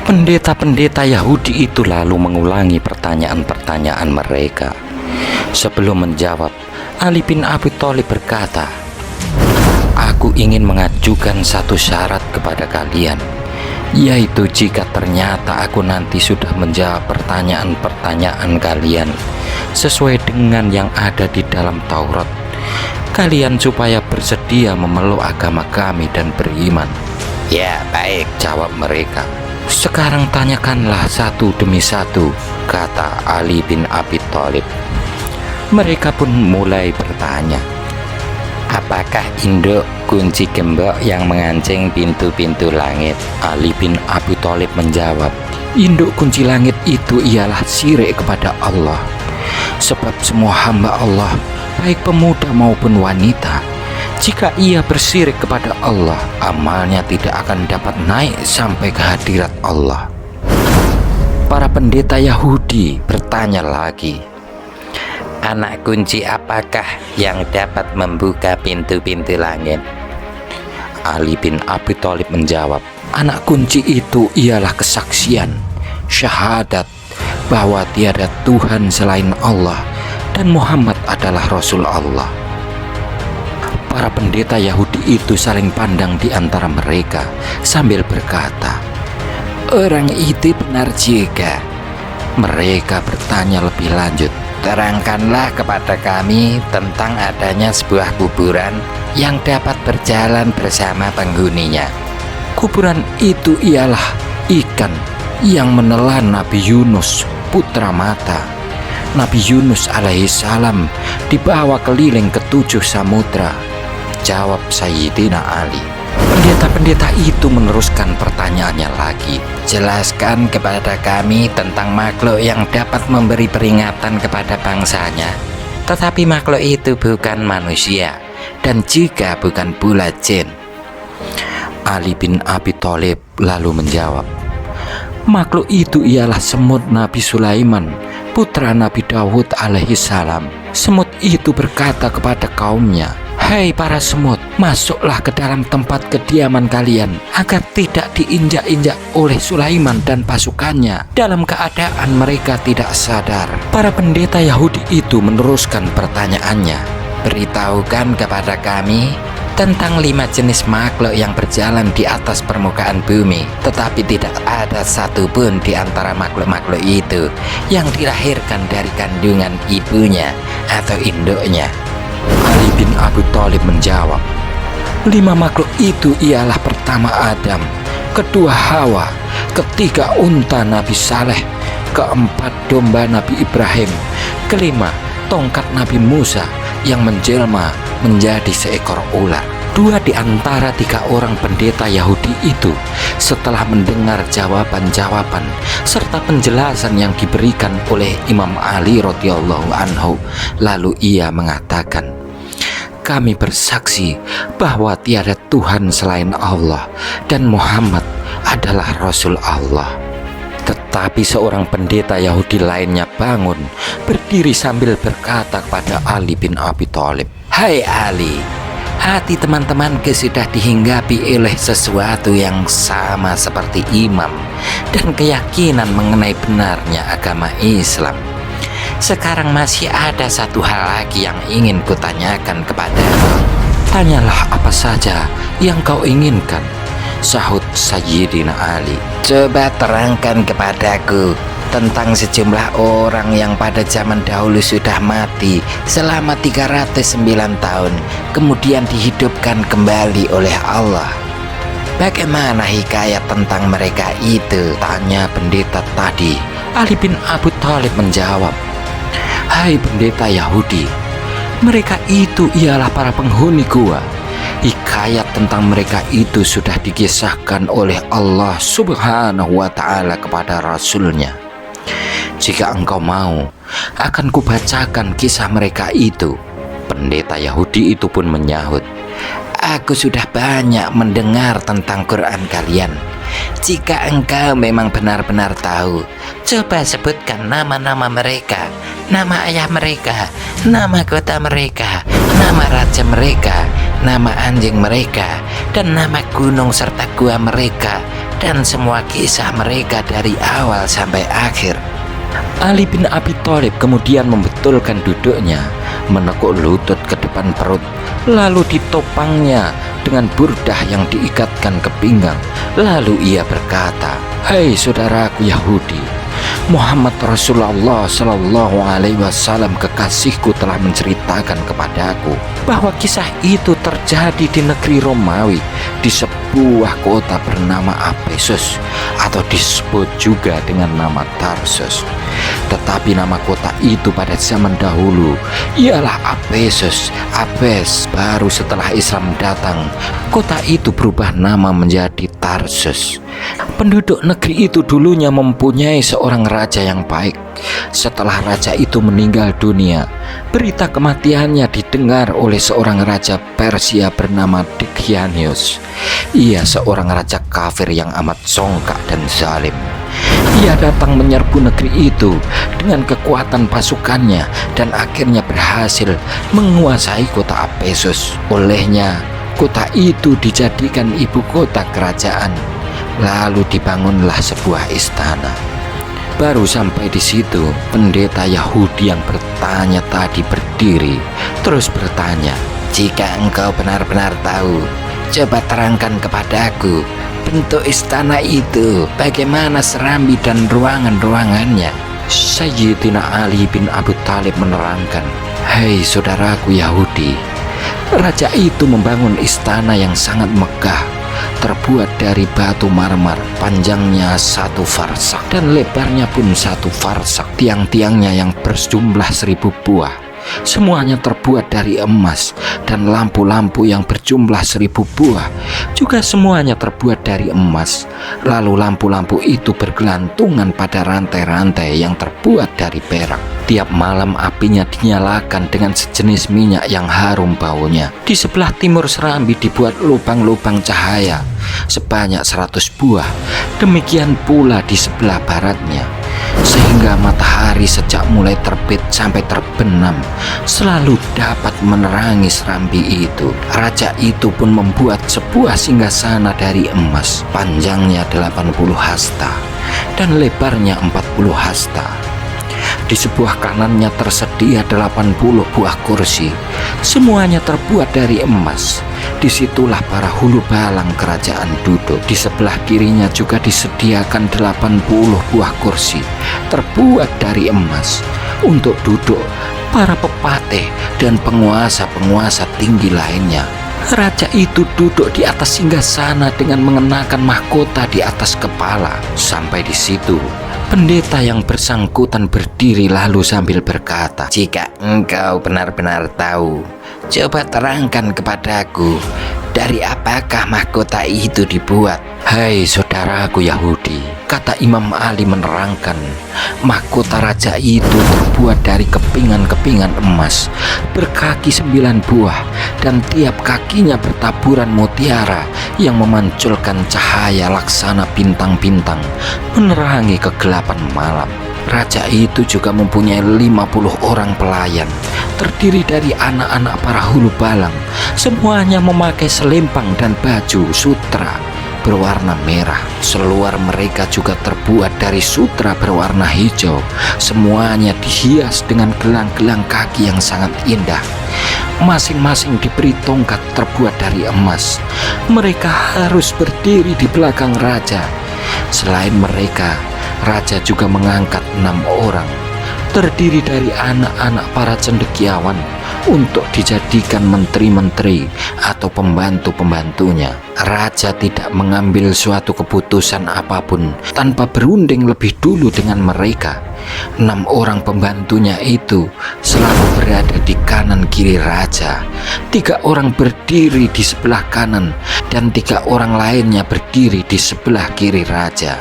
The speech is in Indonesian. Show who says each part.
Speaker 1: Pendeta-pendeta Yahudi itu lalu mengulangi pertanyaan-pertanyaan mereka. Sebelum menjawab, Ali bin Abi Thalib berkata, "Aku ingin mengajukan satu syarat kepada kalian, yaitu jika ternyata aku nanti sudah menjawab pertanyaan-pertanyaan kalian sesuai dengan yang ada di dalam Taurat, kalian supaya bersedia memeluk agama kami dan beriman." "Ya, baik," jawab mereka. "Sekarang tanyakanlah satu demi satu," kata Ali bin Abi Thalib. Mereka pun mulai bertanya, "Apakah induk kunci gembok yang mengancing pintu-pintu langit?" Ali bin Abi Thalib menjawab, "Induk kunci langit itu ialah syirik kepada Allah. Sebab semua hamba Allah, baik pemuda maupun wanita, jika ia bersyirik kepada Allah, amalnya tidak akan dapat naik sampai ke hadirat Allah." Para pendeta Yahudi bertanya lagi, "Anak kunci apakah yang dapat membuka pintu-pintu langit?" Ali bin Abi Thalib menjawab, "Anak kunci itu ialah kesaksian, syahadat bahwa tiada Tuhan selain Allah dan Muhammad adalah Rasul Allah." Para pendeta Yahudi itu saling pandang di antara mereka sambil berkata, "Orang itu benar juga." Mereka bertanya lebih lanjut, "Terangkanlah kepada kami tentang adanya sebuah kuburan yang dapat berjalan bersama penghuninya." Kuburan itu ialah ikan yang menelan Nabi Yunus, putra mata. Nabi Yunus alaihissalam dibawa keliling ke 7 samudra, jawab Sayyidina Ali. Pendeta-pendeta itu meneruskan pertanyaannya lagi, "Jelaskan kepada kami tentang makhluk yang dapat memberi peringatan kepada bangsanya, tetapi makhluk itu bukan manusia dan juga bukan pula jin." Ali bin Abi Thalib lalu menjawab, "Makhluk itu ialah semut Nabi Sulaiman, putra Nabi Dawud alaihissalam. Semut itu berkata kepada kaumnya, 'Hai para semut, masuklah ke dalam tempat kediaman kalian agar tidak diinjak-injak oleh Sulaiman dan pasukannya dalam keadaan mereka tidak sadar.'" Para pendeta Yahudi itu meneruskan pertanyaannya, "Beritahukan kepada kami tentang 5 jenis makhluk yang berjalan di atas permukaan bumi, tetapi tidak ada satupun di antara makhluk-makhluk itu yang dilahirkan dari kandungan ibunya atau induknya." Ali bin Abi Thalib menjawab, 5 makhluk itu ialah: pertama Adam, kedua Hawa, ketiga unta Nabi Saleh, keempat domba Nabi Ibrahim, kelima tongkat Nabi Musa yang menjelma menjadi seekor ular. 2 di antara 3 orang pendeta Yahudi itu setelah mendengar jawaban-jawaban serta penjelasan yang diberikan oleh Imam Ali radhiyallahu anhu, lalu ia mengatakan, "Kami bersaksi bahwa tiada Tuhan selain Allah dan Muhammad adalah Rasul Allah." Tetapi seorang pendeta Yahudi lainnya bangun, berdiri sambil berkata kepada Ali bin Abi Thalib, "Hai Ali, hati teman-temanku sudah dihinggapi oleh sesuatu yang sama seperti imam dan keyakinan mengenai benarnya agama Islam. Sekarang masih ada satu hal lagi yang ingin kutanyakan kepadamu." "Tanyalah apa saja yang kau inginkan," sahut Sayyidina Ali. "Coba terangkan kepadaku tentang sejumlah orang yang pada zaman dahulu sudah mati selama 309 tahun, kemudian dihidupkan kembali oleh Allah. Bagaimana hikayat tentang mereka itu?" tanya pendeta tadi. Ali bin Abi Thalib menjawab, "Hai pendeta Yahudi, mereka itu ialah para penghuni gua. Hikayat tentang mereka itu sudah dikisahkan oleh Allah Subhanahu wa ta'ala kepada Rasulnya. Jika engkau mau, akan kubacakan kisah mereka itu." Pendeta Yahudi itu pun menyahut, "Aku sudah banyak mendengar tentang Quran kalian. Jika engkau memang benar-benar tahu, coba sebutkan nama-nama mereka, nama ayah mereka, nama kota mereka, nama raja mereka, nama anjing mereka, dan nama gunung serta gua mereka, dan semua kisah mereka dari awal sampai akhir. Ali bin Abi Thalib kemudian membetulkan duduknya, menekuk lutut ke depan perut, lalu ditopangnya dengan burdah yang diikatkan ke pinggang. Lalu ia berkata, "Hei saudaraku Yahudi, Muhammad Rasulullah Shallallahu Alaihi Wasallam kekasihku telah menceritakan kepadaku bahwa kisah itu terjadi di negeri Romawi, di sebuah kota bernama Efesus, atau disebut juga dengan nama Tarsus. Tetapi nama kota itu pada zaman dahulu ialah Efesus. Efes baru setelah Islam datang, kota itu berubah nama menjadi Tarsus. Penduduk negeri itu dulunya mempunyai seorang raja yang baik. Setelah raja itu meninggal dunia, berita kematiannya didengar oleh seorang raja Persia bernama Dicanius. Ia seorang raja kafir yang amat songkak dan zalim. Ia datang menyerbu negeri itu dengan kekuatan pasukannya dan akhirnya berhasil menguasai kota Efesus. Olehnya, kota itu dijadikan ibu kota kerajaan. Lalu dibangunlah sebuah istana. Baru sampai di situ, pendeta Yahudi yang bertanya tadi berdiri, terus bertanya, "Jika engkau benar-benar tahu, coba terangkan kepadaku bentuk istana itu, bagaimana serambi dan ruangan-ruangannya." Sayyidina Ali bin Abi Thalib menerangkan, "Hei saudaraku Yahudi, raja itu membangun istana yang sangat megah, terbuat dari batu marmer, panjangnya 1 farsak dan lebarnya pun 1 farsak. Tiang-tiangnya yang berjumlah 1000 buah, semuanya terbuat dari emas, dan lampu-lampu yang berjumlah 1000 buah juga semuanya terbuat dari emas. Lalu lampu-lampu itu bergelantungan pada rantai-rantai yang terbuat dari perak. Tiap malam apinya dinyalakan dengan sejenis minyak yang harum baunya. Di sebelah timur serambi dibuat lubang-lubang cahaya sebanyak 100 buah. Demikian pula di sebelah baratnya, sehingga matahari sejak mulai terbit sampai terbenam selalu dapat menerangi serambi itu. Raja itu pun membuat sebuah singgasana dari emas, panjangnya 80 hasta dan lebarnya 40 hasta. Di sebuah kanannya tersedia 80 buah kursi, semuanya terbuat dari emas. Disitulah para hulu balang kerajaan duduk. Di sebelah kirinya juga disediakan 80 buah kursi, terbuat dari emas, untuk duduk para pepatih dan penguasa-penguasa tinggi lainnya. Raja itu duduk di atas singgasana dengan mengenakan mahkota di atas kepala. Sampai di situ, pendeta yang bersangkutan berdiri lalu sambil berkata, "Jika engkau benar-benar tahu, coba terangkan kepadaku, dari apakah mahkota itu dibuat?" "Hai saudaraku Yahudi," kata Imam Ali menerangkan, "mahkota raja itu terbuat dari kepingan-kepingan emas, berkaki 9 buah, dan tiap kakinya bertaburan mutiara yang memanculkan cahaya laksana bintang-bintang menerangi kegelapan malam. Raja itu juga mempunyai 50 orang pelayan, terdiri dari anak-anak para hulu balang. Semuanya memakai selempang dan baju sutra berwarna merah. Seluar mereka juga terbuat dari sutra berwarna hijau. Semuanya dihias dengan gelang-gelang kaki yang sangat indah. Masing-masing diberi tongkat terbuat dari emas. Mereka harus berdiri di belakang raja. Selain mereka, raja juga mengangkat 6 orang, terdiri dari anak-anak para cendekiawan, untuk dijadikan menteri-menteri atau pembantu-pembantunya. Raja tidak mengambil suatu keputusan apapun tanpa berunding lebih dulu dengan mereka. 6 orang pembantunya itu selalu berada di kanan kiri raja. 3 orang berdiri di sebelah kanan dan 3 orang lainnya berdiri di sebelah kiri raja.